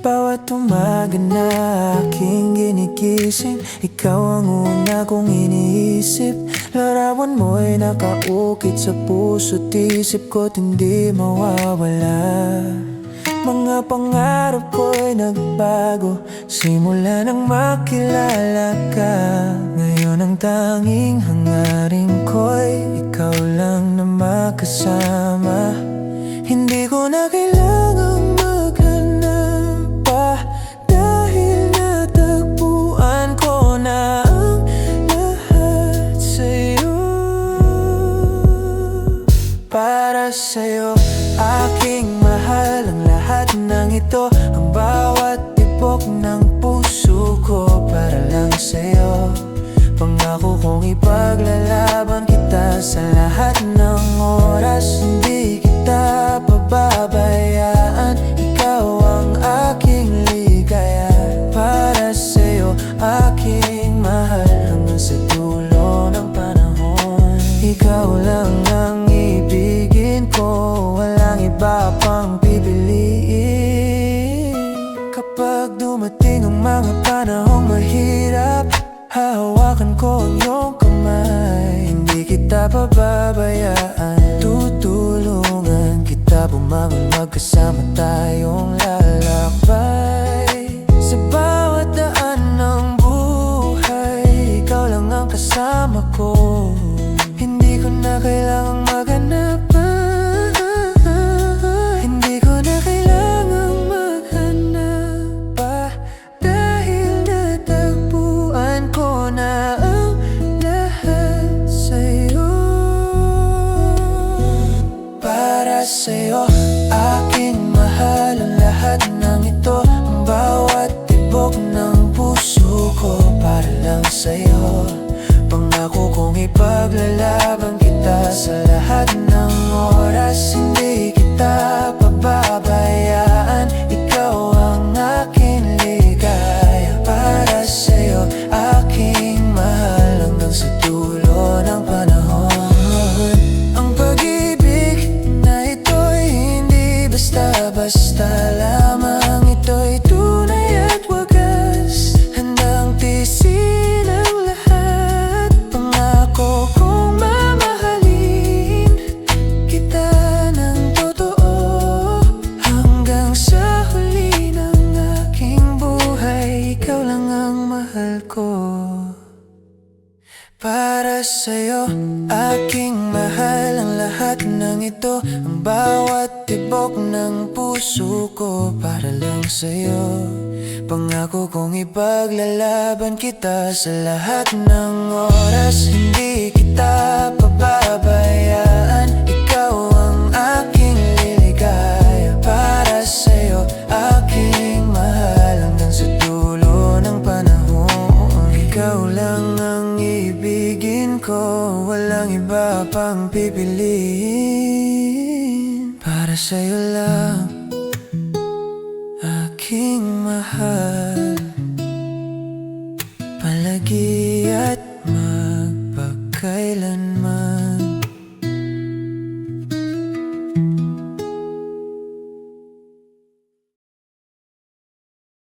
Bawat umaga na aking ginigising, ikaw ang una kong iniisip. Larawan mo'y nakaukit sa puso't isip ko't hindi mawawala. Mga pangarap ko'y nagbago simula nang makilala ka. Ngayon ang tanging hangarin ko'y ikaw lang na makasama. Hindi ko na kailangang maghanap pa, dahil natagpuan ko na ang lahat sa'yo. Para sa'yo, aking mahal, ang lahat ng ito, ang bawat tibok ng puso ko. Para lang sa'yo, pangako kong ipaglalaban kita sa lahat ng oras. Hindi kita pababayaan, ikaw ang aking ligaya. Para sa'yo, aking mahal, hanggang sa dulo ng panahon. Ikaw lang ang ibigin ko, walang iba pang pipiliin. Kapag dumating ang mga panahong mahirap, hahawakan ko ang iyong kamay. Hindi kita pababayaan, tutulungan kita bumangon, magkasama tayong lalakbay. Sa bawat daan ng buhay, ikaw lang ang kasama ko. Hindi ko na kailangang maghanap pa, hindi ko na kailangang maghanap pa, dahil natagpuan ko na ang lahat sa'yo. Para sa'yo, aking mahal, ang lahat ng ito, ang bawat tibok ng puso ko. Para lang sa'yo, pangako kong ipaglalaban kita sa lahat ng oras. Hindi kita pababayaan, ikaw ang aking ligaya. Para sa'yo, aking mahal, hanggang sa dulo ng panahon. Ang pag-ibig na ito'y hindi basta-basta lamang, ito'y tunay at wagas, handang tiisin ang lahat. Pangako kong mamahalin kita ng totoo, hanggang sa huli ng aking buhay. Ikaw lang ang mahal ko. Para sa'yo, aking mahal, ang lahat ng ito, ang bawat tibok ng puso ko. Para lang sa'yo, pangako kong ipaglalaban kita sa lahat ng oras. Hindi kita pababayaan, ikaw ang aking liligaya. Para sa'yo, aking mahal, hanggang sa dulo ng panahon. Ikaw lang ang ibigin ko, walang iba pang pipiliin. Para sa'yo lang, aking mahal, palagi at magpakailanman.